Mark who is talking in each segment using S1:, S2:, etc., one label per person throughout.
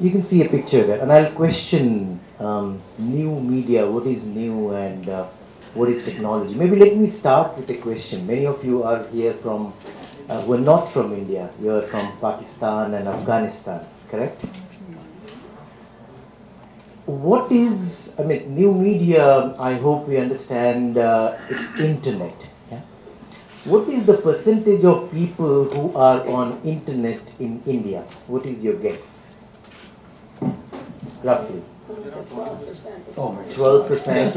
S1: You can see a picture there, and I'll question new media, what is new and what is technology. Maybe let me start with a question. Many of you are here from, who are not from India. You are from Pakistan and Afghanistan, correct? What is, I mean, it's new media, I hope we understand it's internet. Yeah? What is the percentage of people who are on internet in India? What is your guess? Roughly.
S2: 12%.
S1: Oh, 12%.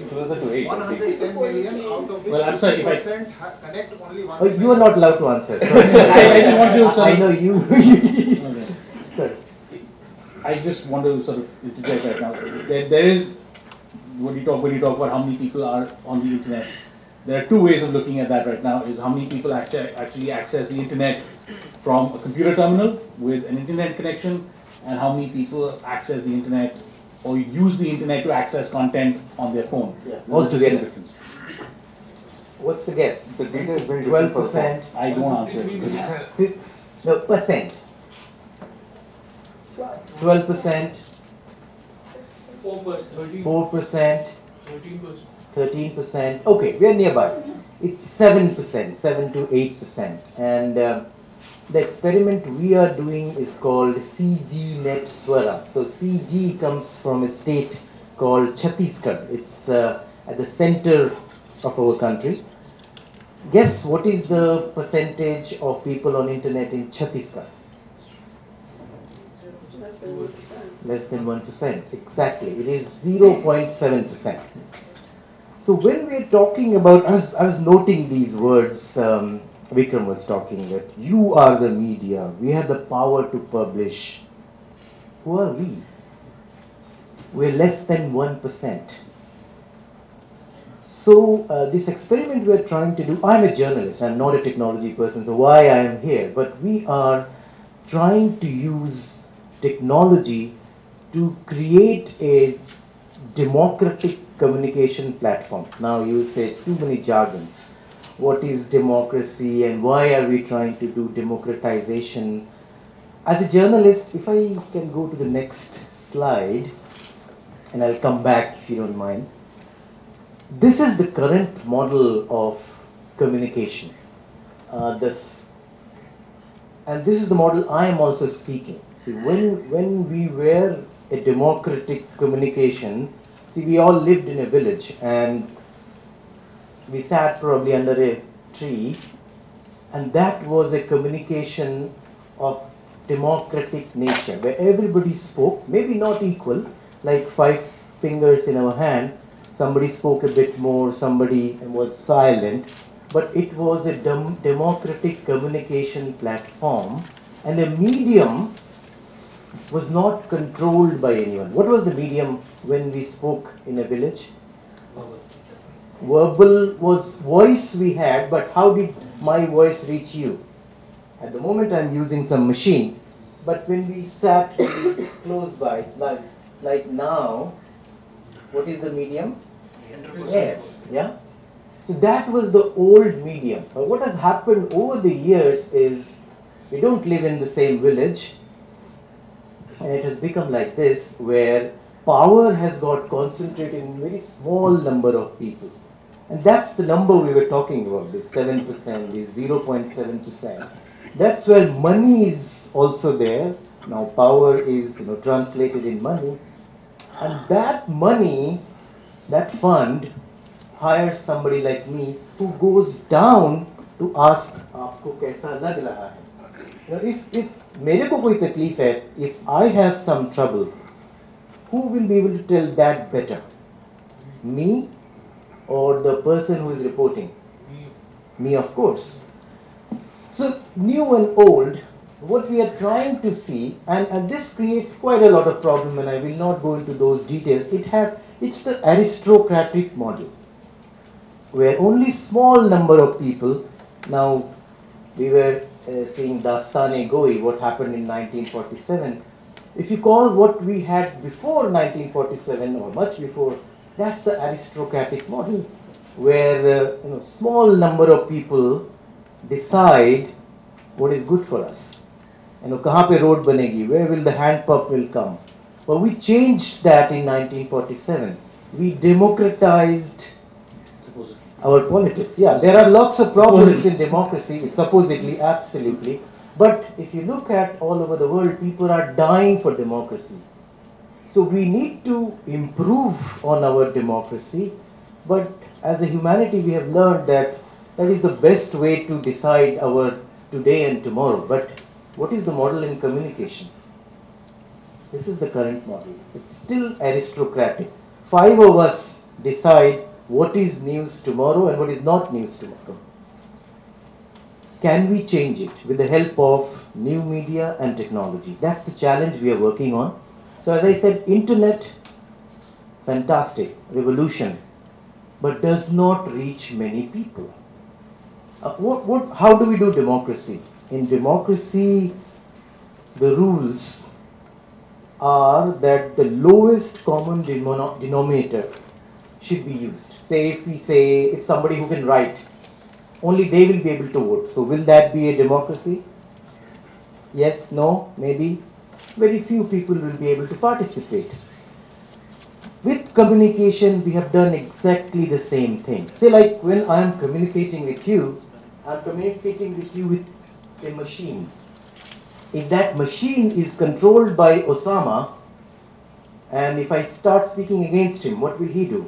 S3: Closer to 8.
S2: 110 million out of which
S4: Well, I'm sorry, if I-
S2: 50% connect only one.
S1: Oh, you are not allowed to answer.
S4: I just want to sort
S1: I
S4: of-
S1: know you.
S4: Okay.
S1: Sorry.
S4: I just want to sort of interject right now. There is, when you talk about how many people are on the internet, there are two ways of looking at that right now. Is how many people actually access the internet from a computer terminal with an internet connection, and how many people access the internet or use the internet to access content on their phone.
S1: Yeah.
S4: There's a
S1: Altogether.
S4: difference.
S1: What's the guess?
S3: The data is very different for
S1: 12%.
S4: I don't answer it.
S1: No, percent. 12%,
S5: 4%.
S1: 4%,
S5: 13%.
S1: 13%. Okay, we are nearby. It's 7%, 7 to 8%. And the experiment we are doing is called CGNet Swara. So CG comes from a state called Chattisgarh. It's at the center of our country. Guess what is the percentage of people on internet in Chattisgarh? Less than 1%. Exactly. It is 0.7%. So when we're talking about, I was noting these words, Vikram was talking that you are the media, we have the power to publish. Who are we? We're less than 1%. So this experiment we're trying to do, I'm a journalist, I'm not a technology person, so why I am here, but we are trying to use technology to create a democratic communication platform. Now you say too many jargons. What is democracy and why are we trying to do democratization? As a journalist, if I can go to the next slide, and I'll come back if you don't mind. This is the current model of communication. And this is the model I am also speaking. See, when we were a democratic communication, see, we all lived in a village and we sat probably under a tree, and that was a communication of democratic nature where everybody spoke, maybe not equal, like 5 fingers in our hand. Somebody spoke a bit more, somebody was silent, but it was a democratic communication platform, and the medium was not controlled by anyone. What was the medium when we spoke in a village? Verbal was voice we had, but how did my voice reach you? At the moment I'm using some machine, but when we sat close by, like now, what is the medium? Air. Yeah? So that was the old medium. But what has happened over the years is we don't live in the same village, and it has become like this where power has got concentrated in a very small number of people. And that's the number we were talking about, this 7%, this 0.7%. That's where money is also there. Now power is translated in money. And that money, that fund, hires somebody like me who goes down to ask, "Aapko kaisa lag raha hai?" If मेरे को कोई तकलीफ है, if I have some trouble, who will be able to tell that better? Me or the person who is reporting? Me, of course. So new and old, what we are trying to see, and this creates quite a lot of problem, and I will not go into those details. It's the aristocratic model, where only small number of people. Now we were seeing Dastane-Goi, what happened in 1947. If you call what we had before 1947 or much before, that's the aristocratic model, where small number of people decide what is good for us. kahan pe road banegi, where will the hand pump will come. But we changed that in 1947. We democratized
S4: Supposedly.
S1: our politics. Yeah, there are lots of problems in democracy, supposedly, absolutely. But if you look at all over the world, people are dying for democracy. So we need to improve on our democracy, but as a humanity we have learned that that is the best way to decide our today and tomorrow. But what is the model in communication? This is the current model. It's still aristocratic. 5 of us decide what is news tomorrow and what is not news tomorrow. Can we change it with the help of new media and technology? That's the challenge we are working on. So as I said, internet, fantastic, revolution, but does not reach many people. How do we do democracy? In democracy, the rules are that the lowest common denominator should be used. Say if somebody who can write, only they will be able to vote. So will that be a democracy? Yes, no, maybe. Very few people will be able to participate. With communication, we have done exactly the same thing. Say like when I am communicating with you, I am communicating with you with a machine. If that machine is controlled by Osama, and if I start speaking against him, what will he do?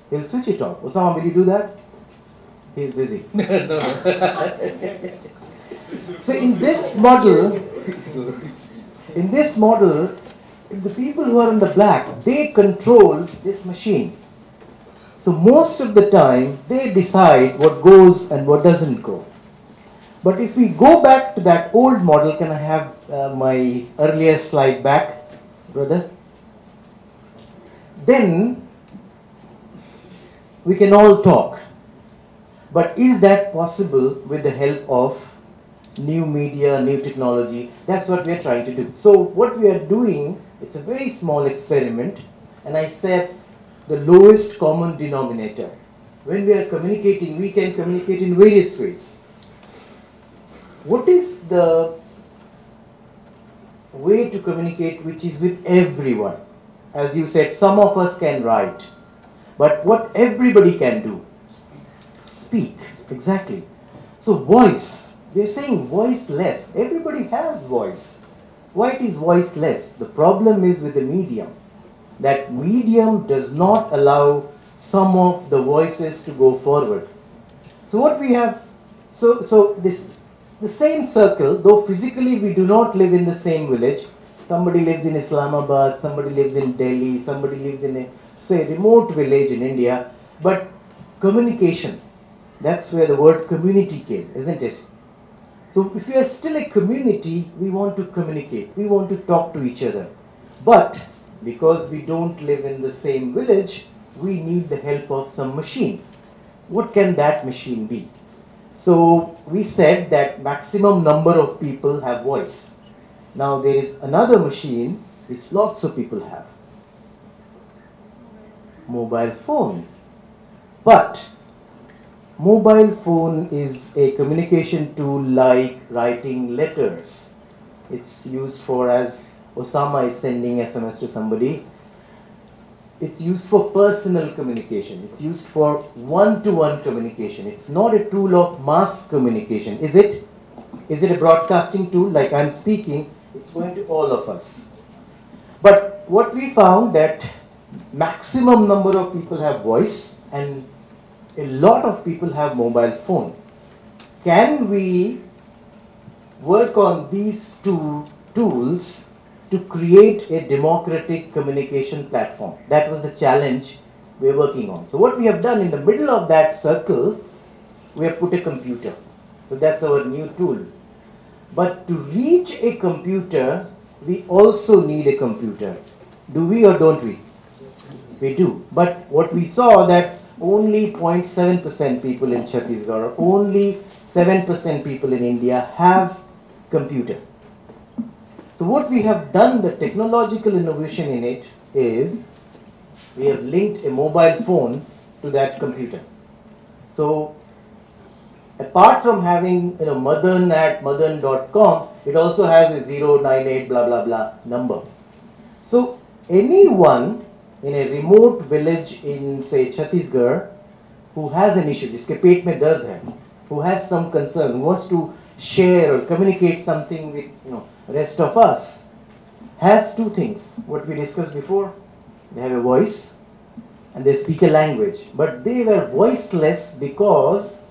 S1: He'll switch it off. Osama, will you do that? He's busy. So in this model, if the people who are in the black, they control this machine. So most of the time, they decide what goes and what doesn't go. But if we go back to that old model, can I have my earlier slide back, brother? Then we can all talk. But is that possible with the help of new media, new technology? That's what we are trying to do. So what we are doing, it's a very small experiment, and I said the lowest common denominator. When we are communicating, we can communicate in various ways. What is the way to communicate which is with everyone? As you said, some of us can write, but what everybody can do? Speak, exactly. So voice, they're saying voiceless. Everybody has voice. Why it is voiceless? The problem is with the medium. That medium does not allow some of the voices to go forward. So what we have, the same circle, though physically we do not live in the same village. Somebody lives in Islamabad, somebody lives in Delhi, somebody lives in a, say, remote village in India, but communication, that's where the word community came, isn't it? So if we are still a community, we want to communicate, we want to talk to each other. But because we don't live in the same village, we need the help of some machine. What can that machine be? So we said that maximum number of people have voice. Now there is another machine which lots of people have. Mobile phone. But mobile phone is a communication tool like writing letters. It's used for, as Osama is sending SMS to somebody, it's used for personal communication. It's used for one-to-one communication. It's not a tool of mass communication, is it? Is it a broadcasting tool? Like I'm speaking, it's going to all of us. But what we found that maximum number of people have voice and a lot of people have mobile phone. Can we work on these two tools to create a democratic communication platform? That was the challenge we are working on. So what we have done in the middle of that circle, we have put a computer. So that's our new tool. But to reach a computer, we also need a computer. Do we or don't we? We do. But what we saw that only 0.7% people in Chattisgarh, or only 7% people in India have computer. So what we have done, the technological innovation in it is, we have linked a mobile phone to that computer. So apart from having Madan at madan.com, it also has a 098 blah blah blah number. So anyone in a remote village in say Chattisgarh who has an issue, jiske पेट में दर्द है, who has some concern, who wants to share or communicate something with rest of us, has two things. What we discussed before, they have a voice and they speak a language, but they were voiceless because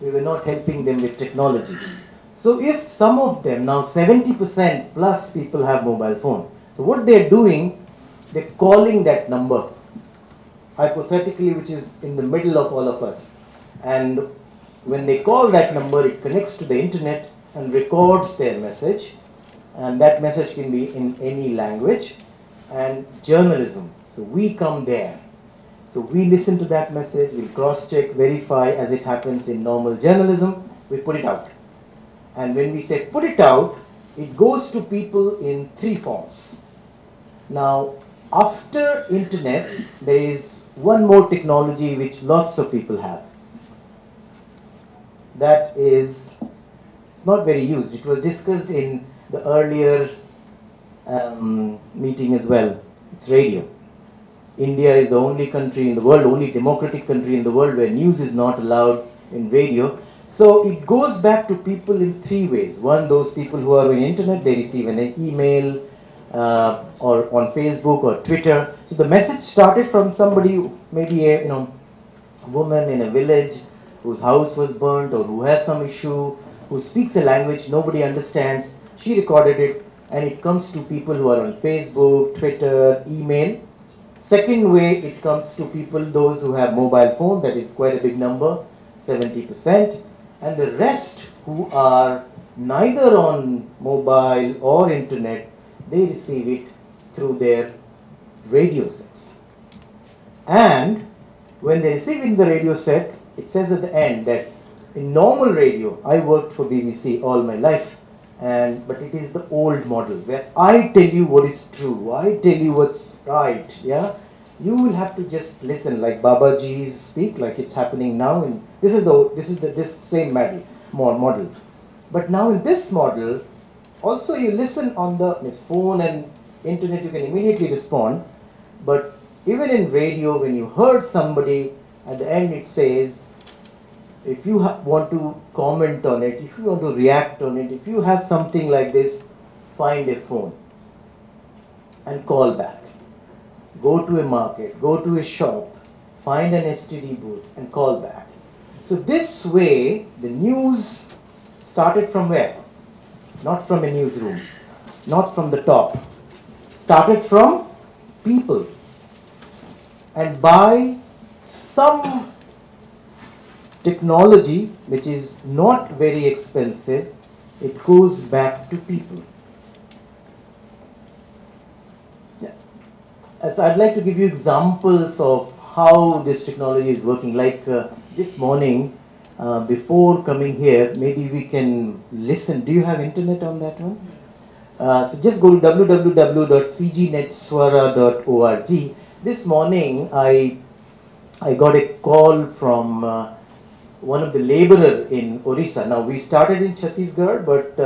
S1: we were not helping them with technology. So if some of them, now 70% plus people have mobile phone, so what they're doing, they're calling that number, hypothetically, which is in the middle of all of us. And when they call that number, it connects to the internet and records their message. And that message can be in any language. And journalism, so we come there. So we listen to that message, we'll cross-check, verify as it happens in normal journalism, we put it out. And when we say put it out, it goes to people in three forms. Now, after internet, there is one more technology which lots of people have. That is, it's not very used. It was discussed in the earlier meeting as well. It's radio. India is the only country in the world, only democratic country in the world where news is not allowed in radio. So it goes back to people in three ways. One, those people who are on internet, they receive an email or on Facebook or Twitter. So the message started from somebody, maybe a woman in a village whose house was burnt or who has some issue, who speaks a language nobody understands. She recorded it and it comes to people who are on Facebook, Twitter, email. Second way, it comes to people, those who have mobile phone, that is quite a big number, 70%. And the rest who are neither on mobile or internet, they receive it through their radio sets. And when they receive in the radio set, it says at the end that in normal radio, I worked for BBC all my life, but it is the old model where I tell you what is true, I tell you what's right, yeah. You will have to just listen, like Babaji's speak, like it's happening now. And this is this same model. But now in this model, also you listen on the phone and internet, you can immediately respond. But even in radio, when you heard somebody, at the end it says, if you want to comment on it, if you want to react on it, if you have something like this, find a phone and call back. Go to a market, go to a shop, find an STD booth and call back. So this way, the news started from where? Not from a newsroom, not from the top. Started from people. And by some technology, which is not very expensive, it goes back to people. So I'd like to give you examples of how this technology is working. Like this morning, before coming here, maybe we can listen. Do you have internet on that one? So just go to www.cgnetswara.org. This morning, I got a call from one of the laborer in Orissa. Now we started in Chattisgarh, but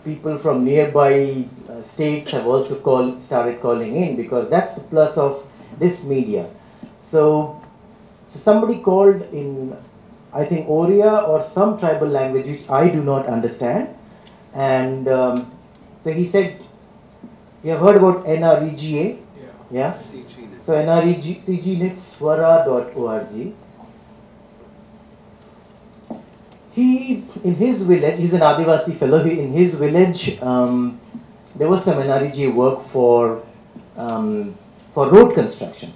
S1: people from nearby states have also started calling in, because that's the plus of this media. So somebody called in, I think, Oriya or some tribal language which I do not understand, and so he said, you have heard about NREGA? Yeah? So CGNet Swara.org. He, in his village, he's an Adivasi fellow, in his village, there was some NREG work for road construction.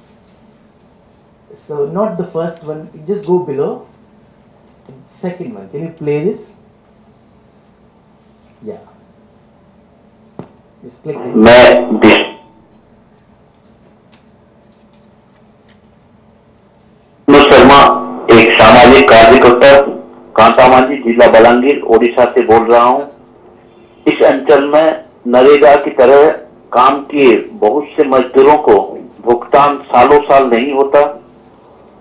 S1: So not the first one, just go below. Second one, can you play this? Yeah. Just click it.
S5: Sharma एक सामाजिक कार्यकर्ता कांतामांझी जिला बलांगीर ओडिशा से बोल रहा हूं। इस अंचल में नरेगा की तरह काम किए बहुत से मजदूरों को भुगतान सालों साल नहीं होता।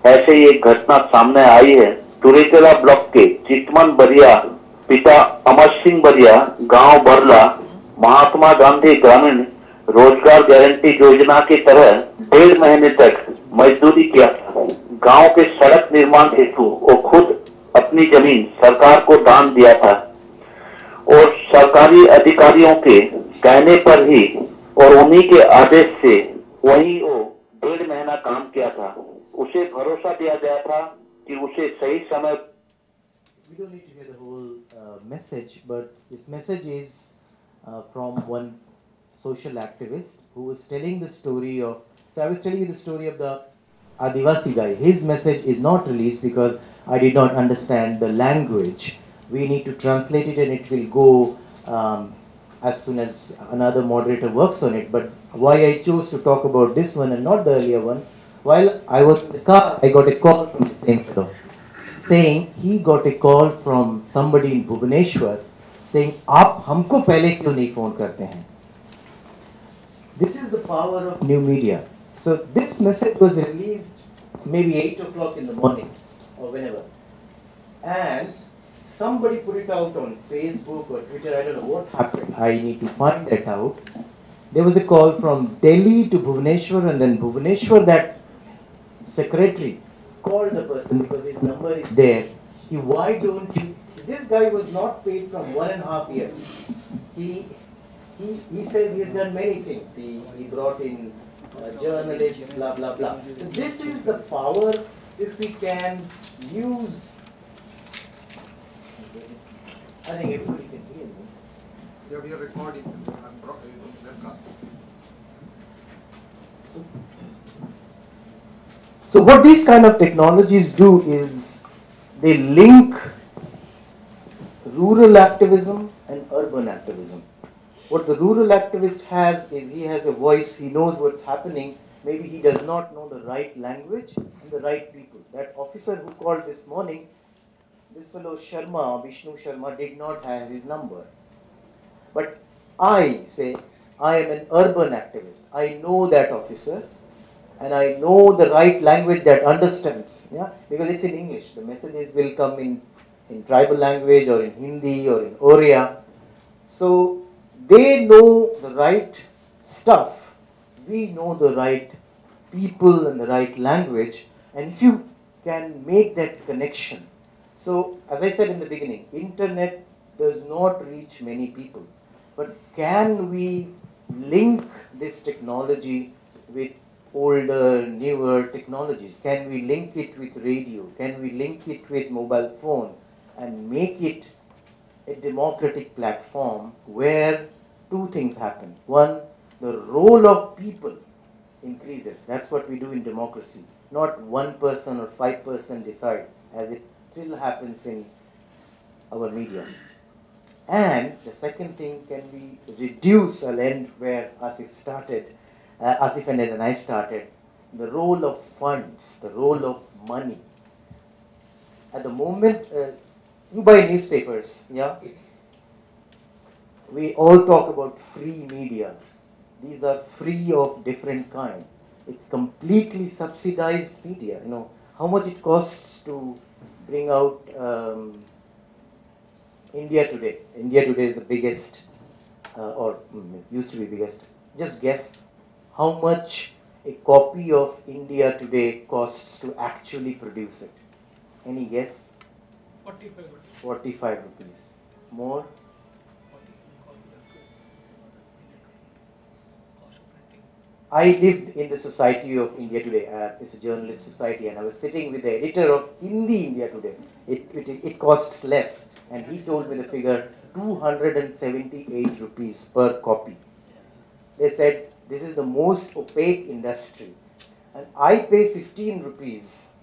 S5: ऐसे ही एक घटना सामने आई है तुरेकेला ब्लॉक के चितमन बरिया पिता अमर सिंह बरिया गांव बरला महात्मा गांधी ग्रामीण रोजगार गारंटी योजना की तरह 1.5 महीने तक मजदूरी किया था। गांव के सड़क निर्माण हेतु वो खुद अपनी जमीन सरकार को दान दिया था और सरकारी अधिकारियों के कहने पर ही और उन्हीं के आदेश से वही वो 1.5 महीना काम किया था। उसे भरोसा दिया गया था कि उसे सही समय।
S1: We don't need to hear the whole message, but this message is from one social activist who was telling the story of. So I was telling you the story of the Adivasi guy. His message is not released because I did not understand the language. We need to translate it, and it will go as soon as another moderator works on it. But why I chose to talk about this one and not the earlier one? While I was in the car, I got a call from the same fellow, saying he got a call from somebody in Bhubaneswar saying, "आप हमको पहले क्यों नहीं phone करते हैं?" This is the power of new media. So this message was released maybe 8 o'clock in the morning or whenever, and somebody put it out on Facebook or Twitter. I don't know what happened. I need to find that out. There was a call from Delhi to Bhubaneswar, and then Bhubaneswar, that secretary called the person because his number is there. Why don't you? This guy was not paid from 1.5 years. He says he has done many things. He brought in journalists, blah blah blah. So this is the power if we can use. I think everybody can hear me.
S2: Yeah, we are recording and webcasting.
S1: So what these kind of technologies do is they link rural activism and urban activism. What the rural activist has is he has a voice, he knows what's happening, maybe he does not know the right language and the right people. That officer who called this morning, this fellow Sharma, Vishnu Sharma, did not have his number. But I say, I am an urban activist. I know that officer and I know the right language that understands, yeah, because it's in English. The messages will come in tribal language or in Hindi or in Oriya. So they know the right stuff. We know the right people and the right language, and if you can make that connection. So as I said in the beginning, internet does not reach many people, but can we link this technology with older, newer technologies? Can we link it with radio? Can we link it with mobile phone and make it a democratic platform where two things happen? One, the role of people increases. That's what we do in democracy. Not 1% or 5% decide, as it still happens in our media. And the second thing, can we reduce, I'll end where Asif started, Asif and I started, the role of funds, the role of money. At the moment, you buy newspapers, yeah? We all talk about free media. These are free of different kind. It's completely subsidized media. You know, how much it costs to bring out India Today. India Today is the biggest, or used to be biggest. Just guess how much a copy of India Today costs to actually produce it. Any guess?
S6: 45 rupees.
S1: 45 rupees. More? I lived in the Society of India Today. It's a journalist society, and I was sitting with the editor of Hindi India Today. It costs less, and he told me the figure 278 rupees per copy. They said this is the most opaque industry, and I pay 15 rupees,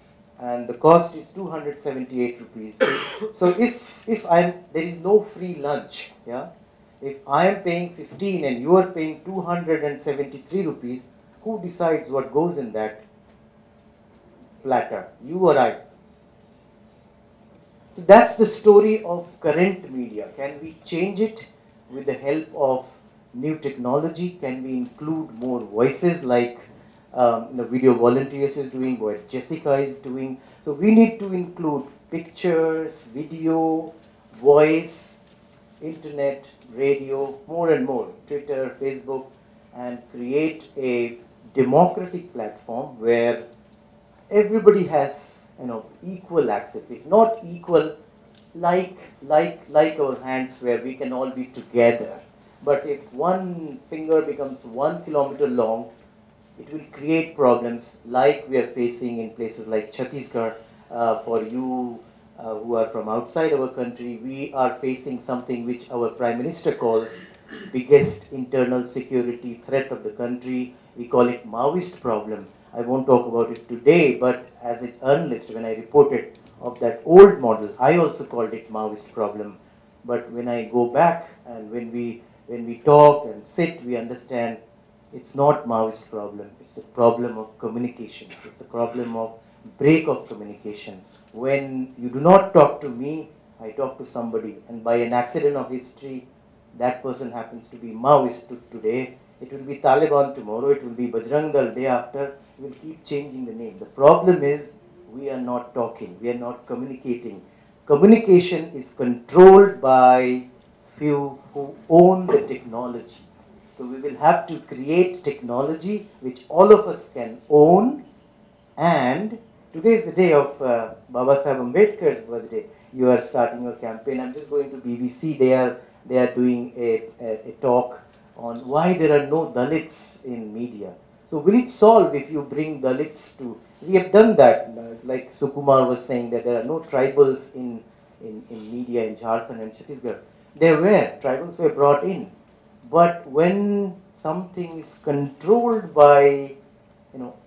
S1: and the cost is 278 rupees. So if there is no free lunch, yeah. If I am paying 15 and you are paying 273 rupees, who decides what goes in that platter? You or I? So that's the story of current media. Can we change it with the help of new technology? Can we include more voices like Video Volunteers is doing, what Jessica is doing? So we need to include pictures, video, voice, internet, radio, more and more, Twitter, Facebook, and create a democratic platform where everybody has, equal access. If not equal, like our hands, where we can all be together. But if one finger becomes 1 kilometer long, it will create problems like we are facing in places like Chattisgarh. For you who are from outside our country, we are facing something which our Prime Minister calls biggest internal security threat of the country. We call it Maoist problem. I won't talk about it today, but as an analyst, when I reported of that old model, I also called it Maoist problem. But when I go back and when we talk and sit, we understand it's not Maoist problem. It's a problem of communication. It's a problem of break of communication. When you do not talk to me, I talk to somebody, and by an accident of history, that person happens to be Maoist today. It will be Taliban tomorrow. It will be Bajrang Dal day after. We will keep changing the name. The problem is we are not talking. We are not communicating. Communication is controlled by few who own the technology. So we will have to create technology which all of us can own. And today is the day of Baba Sahib Ambedkar's birthday. You are starting your campaign. I'm just going to BBC. They are doing a talk on why there are no Dalits in media. So will it solve if you bring Dalits to? We have done that. Like Sukumar was saying that there are no tribals in media in Jharkhand and Chhattisgarh. There were tribals were brought in. But when something is controlled by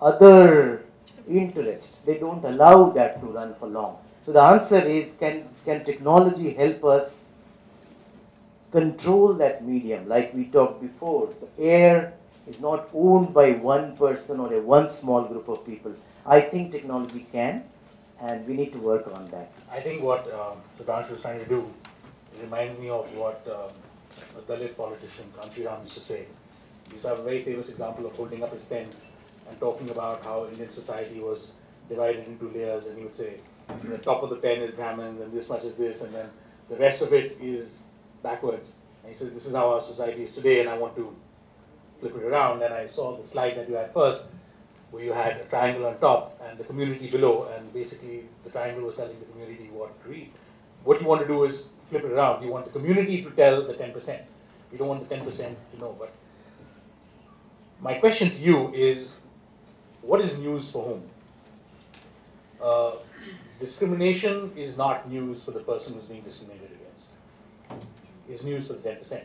S1: other interests, they don't allow that to run for long. So the answer is, can technology help us control that medium? Like we talked before, so air is not owned by one person or one small group of people. I think technology can, and we need to work on that.
S4: I think what Shubhranshu is trying to do reminds me of what a Dalit politician, Kanchiram, used to say. He used to have a very famous example of holding up his pen and talking about how Indian society was divided into layers, and he would say, the top of the pen is Brahmins, and this much is this, and then the rest of it is backwards. And he says, this is how our society is today, and I want to flip it around. And I saw the slide that you had first, where you had a triangle on top and the community below, and basically the triangle was telling the community what to read. What you want to do is flip it around. You want the community to tell the 10%. You don't want the 10% to know. But my question to you is, what is news for whom? Discrimination is not news for the person who's being discriminated against. It's news for the 10%.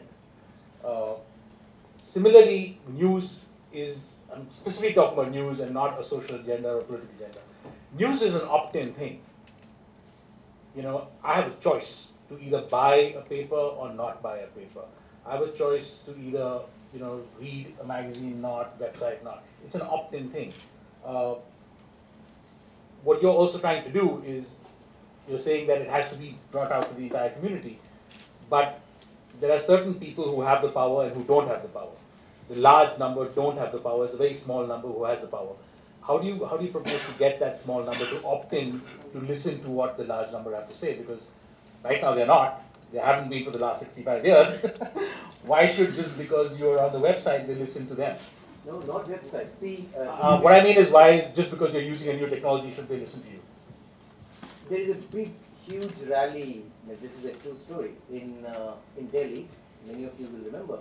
S4: Similarly, news is, I'm specifically talking about news and not a social agenda or a political agenda. News is an opt-in thing. I have a choice to either buy a paper or not buy a paper. I have a choice to either, read a magazine, not, website, not. It's an opt-in thing. What you're also trying to do is, you're saying that it has to be brought out to the entire community, but there are certain people who have the power and who don't have the power. The large number don't have the power. It's a very small number who has the power. How do you propose to get that small number to opt in to listen to what the large number have to say? Because right now they're not. They haven't been for the last 65 years. Why should, just because you're on the website, they listen to them?
S1: No, not website. See,
S4: what I mean is, why is just because you're using a new technology should they listen to you?
S1: there is a big, huge rally. This is a true story in Delhi. Many of you will remember.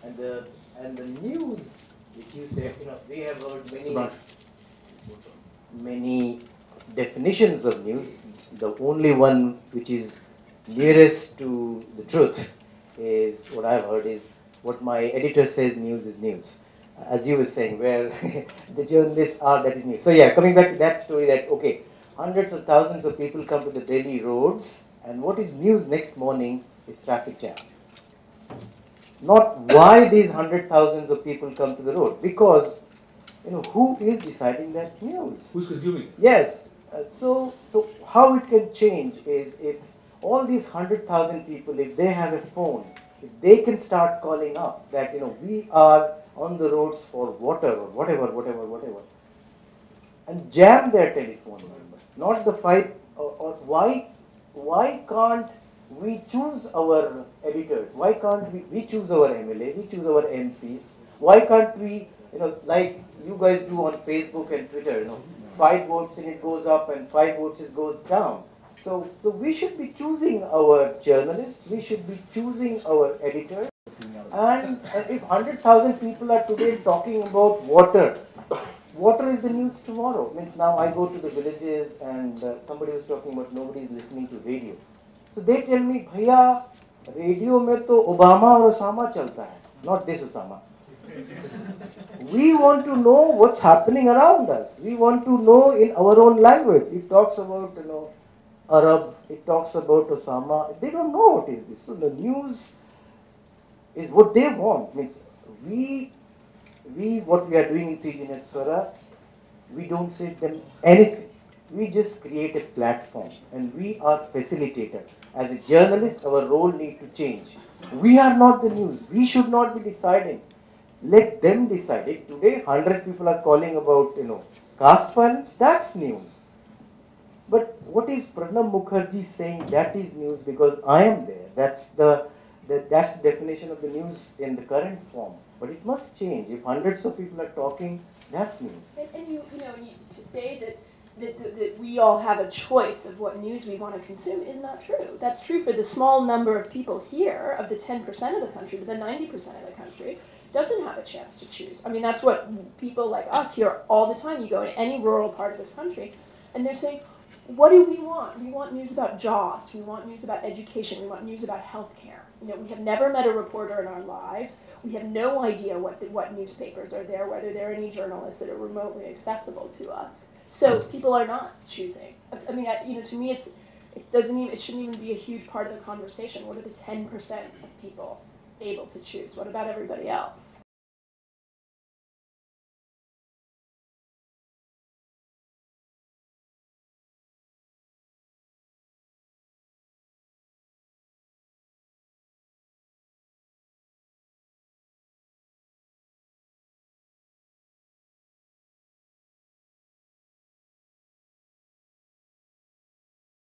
S1: And the news, which you said, we have heard many definitions of news. The only one which is nearest to the truth is what I've heard is what my editor says news is news. As you were saying, where the journalists are, that is news. So yeah, coming back to that story that, okay, hundreds of thousands of people come to the Delhi roads, and what is news next morning is traffic jam. Not why these 100,000s of people come to the road, because who is deciding that news?
S4: Who's consuming it?
S1: Yes. So how it can change is if all these 100,000 people, if they have a phone, if they can start calling up that we are on the roads for water or whatever, and jam their telephone number, not the fight. Or why can't we choose our editors. Why can't we choose our MLA, we choose our MPs. Why can't we, like you guys do on Facebook and Twitter, 5 votes and it goes up and 5 votes it goes down. So we should be choosing our journalists, we should be choosing our editors. And if 100,000 people are today talking about water, water is the news tomorrow. Means now I go to the villages and somebody was talking about nobody is listening to radio. So they tell me, Bhaiya, radio mein to Obama or Osama chalta hai, not this Osama. We want to know what's happening around us. We want to know in our own language. It talks about, Arab, it talks about Osama. They don't know what is this. So the news is what they want. Means what we are doing in CGNet Swara, we don't say them anything. We just create a platform and we are facilitator. As a journalist, our role needs to change. We are not the news. We should not be deciding. Let them decide. If today 100 people are calling about, caste violence, that's news. But what is Pranab Mukherjee saying? That is news because I am there. That's the definition of the news in the current form. But it must change. If hundreds of people are talking, that's news.
S6: And you to say that we all have a choice of what news we want to consume is not true. That's true for the small number of people here, of the 10% of the country, but the 90% of the country doesn't have a chance to choose. I mean, that's what people like us hear all the time. You go to any rural part of this country, and they're saying, what do we want? We want news about jobs. We want news about education. We want news about healthcare. We have never met a reporter in our lives. We have no idea what newspapers are there, whether there are any journalists that are remotely accessible to us. So people are not choosing. I mean, to me, it shouldn't even be a huge part of the conversation. What are the 10% of people able to choose? What about everybody else?